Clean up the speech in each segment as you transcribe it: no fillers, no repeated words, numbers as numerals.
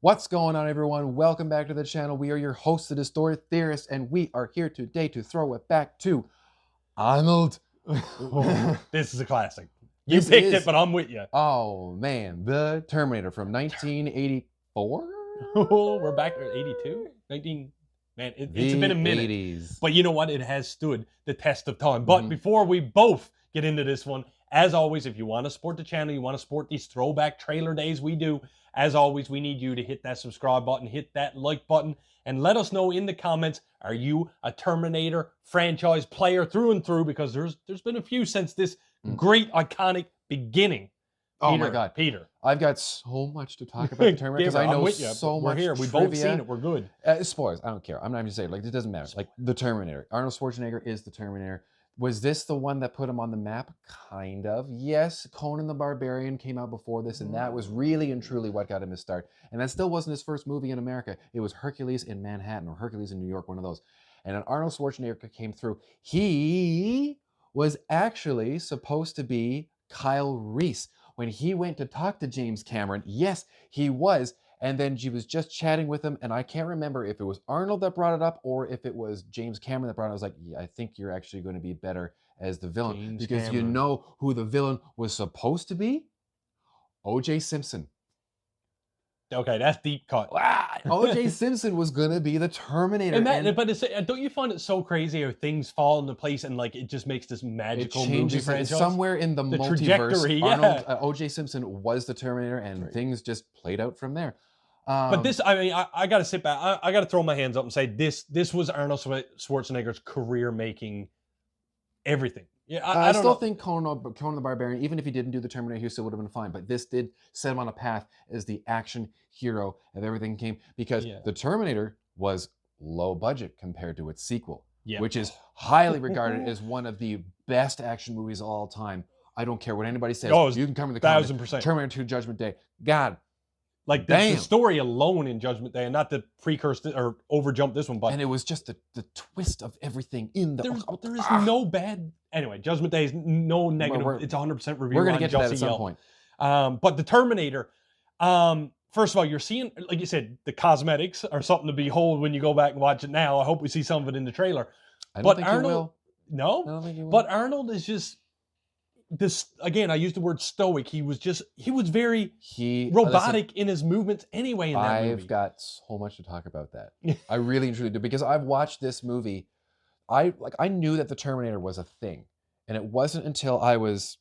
What's going on, everyone? Welcome back to the channel. We are your hosts, the Distorted Theorists, and we are here today to throw it back to Arnold. This is a classic. You picked it, but I'm with you. Oh, man. The Terminator from 1984? We're back to 82? 19... Man, it's been a minute. 80s. But you know what? It has stood the test of time. But before we both get into this one, as always, if you want to support the channel, you want to support these throwback trailer days we do, as always, we need you to hit that subscribe button, hit that like button, and let us know in the comments, are you a Terminator franchise player through and through? Because there's been a few since this great, iconic beginning. Oh my God, Peter! I've got so much to talk about the Terminator because I know so much. We're here. We've both seen it. We're good. Spoilers. I don't care. I'm not even saying like it doesn't matter. Like the Terminator. Arnold Schwarzenegger is the Terminator. Was this the one that put him on the map? Kind of. Yes, Conan the Barbarian came out before this, and that was really and truly what got him his start. And that still wasn't his first movie in America. It was Hercules in Manhattan or Hercules in New York, one of those. And then Arnold Schwarzenegger came through. He was actually supposed to be Kyle Reese. When he went to talk to James Cameron, yes, he was. And then she was just chatting with him, and I can't remember if it was Arnold that brought it up or if it was James Cameron that brought it up. I was like, yeah, I think you're actually going to be better as the villain. James because Cameron. You know who the villain was supposed to be? O.J. Simpson. Okay, that's deep cut. O.J. Simpson was going to be the Terminator. But don't you find it so crazy how things fall into place and like it just makes this magical movie franchise? Somewhere in the multiverse, trajectory, Arnold, O.J. Simpson was the Terminator, and things just played out from there. But this, I mean, I got to sit back. I got to throw my hands up and say this was Arnold Schwarzenegger's career-making everything. Yeah, I still think Conan the Barbarian, even if he didn't do the Terminator, he still would have been fine. But this did set him on a path as the action hero of everything came. Because the Terminator was low budget compared to its sequel, which is highly regarded as one of the best action movies of all time. I don't care what anybody says. Oh, you can come in the comments. 1000%. Terminator 2 Judgment Day. God. Like the story alone in Judgment Day, and not the precursor or overjump this one, but and it was just the twist of everything in the. There is no bad. Anyway, Judgment Day is no negative. It's 100% review. We're gonna get to that at some point. But the Terminator, first of all, you're seeing, like you said, the cosmetics are something to behold when you go back and watch it now. I hope we see some of it in the trailer. I don't think Arnold, you will. No, I don't think you will. But Arnold is just. This again, I used the word stoic. He was very robotic in his movements anyway in that movie. I've got so much to talk about that. I really and truly do, because I've watched this movie. I knew that the Terminator was a thing, and it wasn't until I was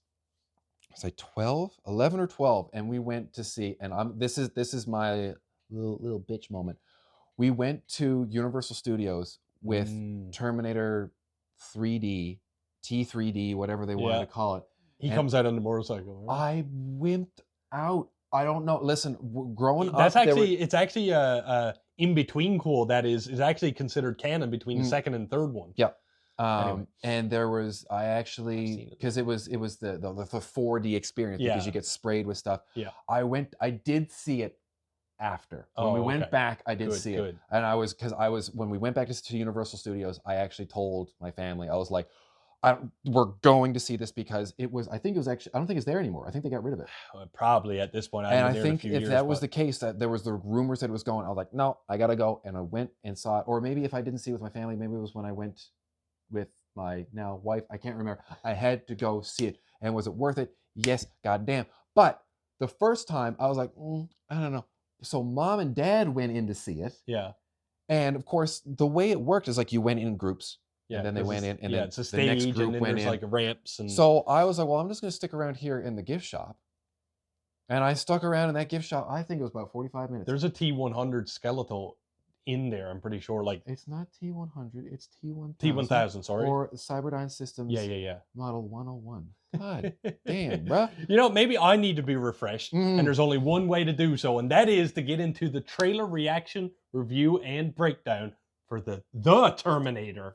11 or 12, and we went to see, and this is my little bitch moment. We went to Universal Studios with Terminator 3D, T3D, whatever they wanted to call it. He comes out on the motorcycle. Right? I wimped out. I don't know. Listen, growing up, it's actually a in between cool that is actually considered canon between the second and third one. Yeah. Anyway. And there was because it was the 4D experience because you get sprayed with stuff. Yeah. I did see it after. When we went back, I did see it. And when we went back to Universal Studios, I actually told my family, I was like, we're going to see this because I don't think it's there anymore. I think they got rid of it. Probably at this point. And I think if that was the case, that there was the rumors that it was going, I was like, no, I got to go. And I went and saw it. Or maybe if I didn't see it with my family, maybe it was when I went with my now wife. I can't remember. I had to go see it. And was it worth it? Yes, goddamn. But the first time I was like, I don't know. So mom and dad went in to see it. Yeah. And of course, the way it worked is like you went in groups. Yeah, and then they went in, and then it's a stage, the next group and then went there's in. like ramps. And so I was like, well, I'm just going to stick around here in the gift shop. And I stuck around in that gift shop. I think it was about 45 minutes. There's a T100 skeletal in there, I'm pretty sure. Like it's not T100, it's T1000. T1000, sorry. Or Cyberdyne Systems. Yeah. Model 101. God damn, bro. You know, maybe I need to be refreshed, and there's only one way to do so, and that is to get into the trailer reaction, review, and breakdown for the Terminator.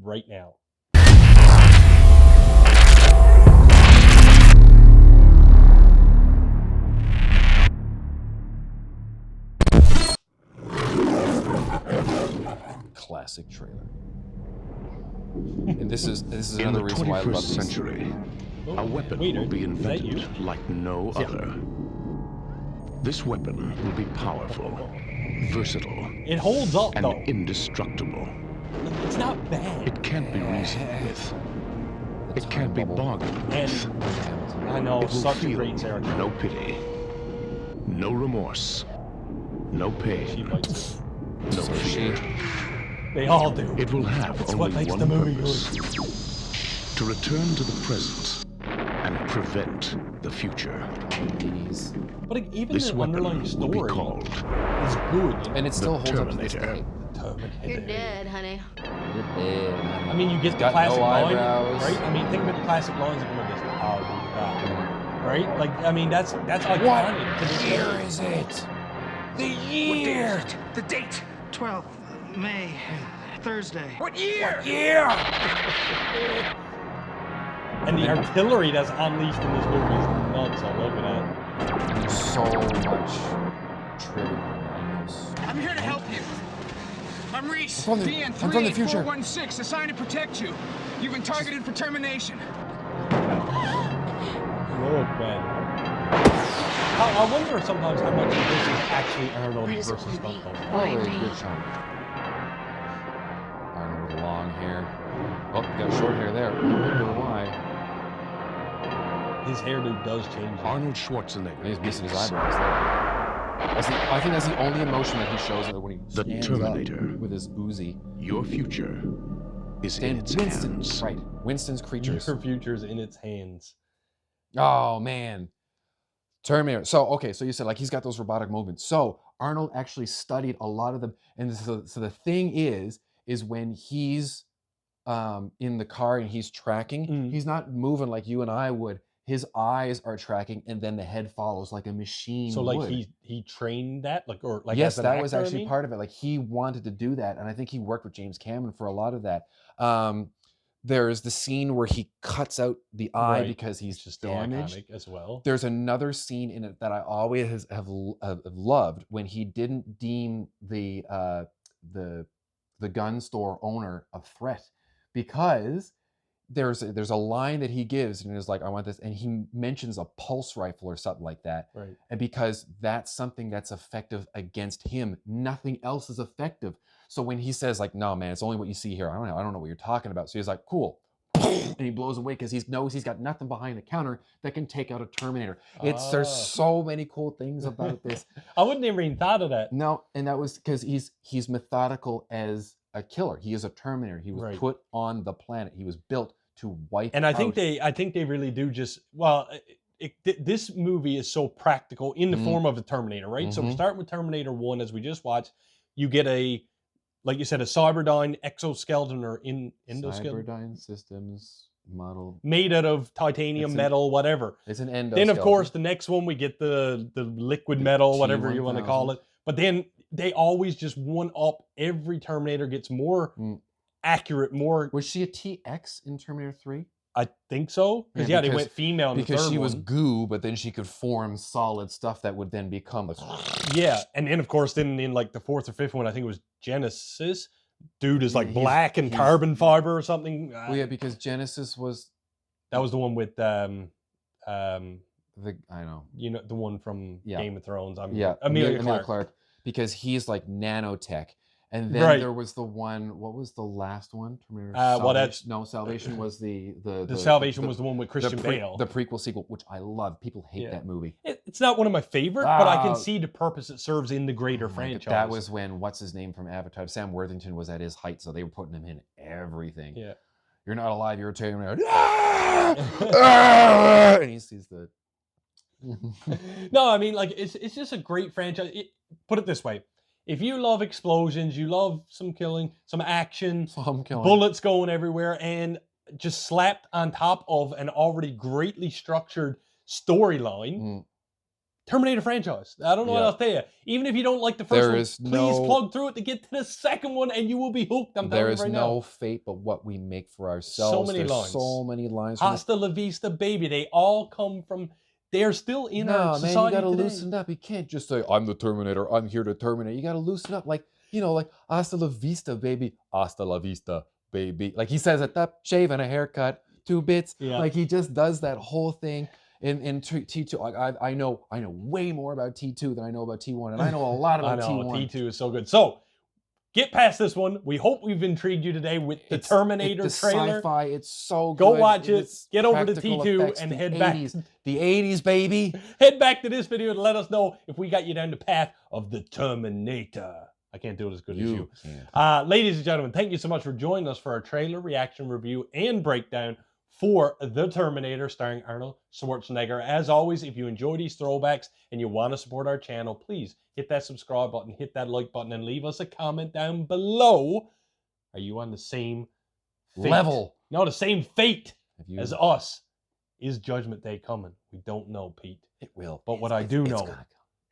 Right now. Classic trailer. And this is another reason why I love these. Century, a weapon will be invented like no other. This weapon will be powerful, versatile, It holds up and though. indestructible. It's not bad. It can't be reasoned with. The It can't be time bubble. bargained And with. I know, It will such a feel great character. no pity, no remorse, no She pain, likes it. no So fear. They all do. It will have It's only what makes one the movie purpose: to return to the present and prevent the future. Minis. But even This the weapon underlying will be story called is good. You know? And it still holds up to this Terminator. day. Terminator. You're dead, honey. You're dead. I mean, you get He's the got classic no line, eyebrows. right? I mean, think about the classic lines of this. I'll be back. Right? Like, I mean, that's iconic. What to this year day. is it? The What day year. is it? The date. 12th May, Thursday. What year? Year. And the artillery that's unleashed in this movie is nuts. I love that. There's so much trivia. I know so I'm here to help you. I'm Reese. I'm from the- DN I'm from the future. 38416, assigned to protect you. You've been targeted for termination. Look, man. I wonder sometimes how much of this is actually Arnold What is it versus gonna be? Stunt Double. Probably a Why good me? chunk. Arnold with long hair. Oh, got short hair there. I wonder why. His hairdo does change. Arnold Schwarzenegger. He's missing his eyebrows there. I think that's the only emotion that he shows when he The stands Terminator. up with his Uzi. Your future is in And its Winston, hands. right? Winston's creatures. Your future's in its hands. Oh man, Terminator. So okay, so you said like he's got those robotic movements. So Arnold actually studied a lot of them, and so the thing is when he's in the car and he's tracking, he's not moving like you and I would. His eyes are tracking, and then the head follows like a machine. So like would. he trained that, like, or like Yes, as an that was actor, I actually mean? part of it. Like he wanted to do that, and I think he worked with James Cameron for a lot of that. There's the scene where he cuts out the eye Right, because he's which is still damaged. iconic as well. There's another scene in it that I always have loved when he didn't deem the gun store owner a threat, because there's a line that he gives and is like, I want this, and he mentions a pulse rifle or something like that. Right. And because that's something that's effective against him, nothing else is effective. So when he says like, no man, it's only what you see here, I don't know what you're talking about. So he's like, cool. And he blows away because he knows he's got nothing behind the counter that can take out a Terminator. There's Ah. so many cool things about this. I wouldn't even thought of that. No, and that was because he's methodical as a killer. He is a Terminator. He was Right. put on the planet. He was built to wipe. And I think out. they really do just this movie is so practical in the Mhm. form of the Terminator, right? So we Mhm. start with Terminator 1 as we just watched. You get like you said, a Cyberdyne exoskeleton or endoskeleton Cyberdyne Systems model. made out of titanium, It's an- metal, whatever. It's an endoskeleton. Then of course the next one we get the liquid metal, whatever you want to call T1000. it. But then they always just one up. Every Terminator gets more Mm. accurate, more. Was she a TX in Terminator 3? I think so because Yeah, they went female in the Because third she was one. goo, but then she could form solid stuff that would then become a. Yeah, and then of course, then in like the fourth or fifth one, I think it was Genesis. Dude is like He's- black and he's- carbon fiber or something. Well, yeah, because Genesis was That was the one with I know. you know, the one from Yeah. Game of Thrones. Yeah, Amelia Emilia Clarke. because he's like nanotech. And then Right. there was the one. What was the last one? Terminator. Well, that's- no, Salvation was the Salvation was the one with Christian Bale. The prequel sequel, which I love. People hate Yeah. that movie. It's not one of my favorite, but I can Ah. see the purpose it serves in the greater Oh my God, franchise. that was when what's his name from Avatar, Sam Worthington, was at his height, so they were putting him in everything. Yeah. You're not alive. You're a Terminator. And he sees the. No, I mean, like it's just a great franchise. Put it this way: if you love explosions, you love some killing, some action, Some killing. bullets going everywhere, and just slapped on top of an already greatly structured storyline. Mm. Terminator franchise. I don't know what Yeah. else to tell you. Even if you don't like the first There one, is please no- plug through it to get to the second one, and you will be hooked. I'm There telling is you right no now. fate but what we make for ourselves. many There's lines. So many lines. from Hasta la vista, baby. They all come from. They're still in no, our man, you society gotta today. loosen up. You can't just say, I'm the Terminator, I'm here to terminate. You gotta loosen up. Like, like, hasta la vista, baby. Hasta la vista, baby. Like he says it, that shave and a haircut, 2 bits. Yeah. Like he just does that whole thing. in T2. Like I know way more about T2 than I know about T1, and I know a lot about T1. T2 is so good. So get past this one. We hope we've intrigued you today with the Terminator the trailer. Sci-Fi, it's so good. Go watch it. It's Get over to practical T2 effects, and the head 80s, back. The 80s, baby. Head back to this video to let us know if we got you down the path of the Terminator. I can't do it as good as you. Ladies and gentlemen, thank you so much for joining us for our trailer reaction review and breakdown for The Terminator starring Arnold Schwarzenegger. As always, if you enjoy these throwbacks and you want to support our channel, please hit that subscribe button, hit that like button, and leave us a comment down below. Are you on the same level? No, the same fate as us. Is Judgment Day coming? We don't know, Pete. It will. But what I do know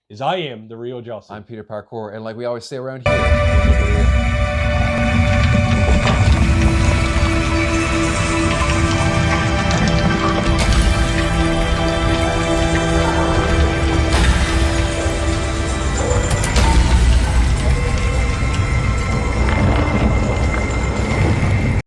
is I am the real Jussy. I'm Peter Parkour, and like we always say around here,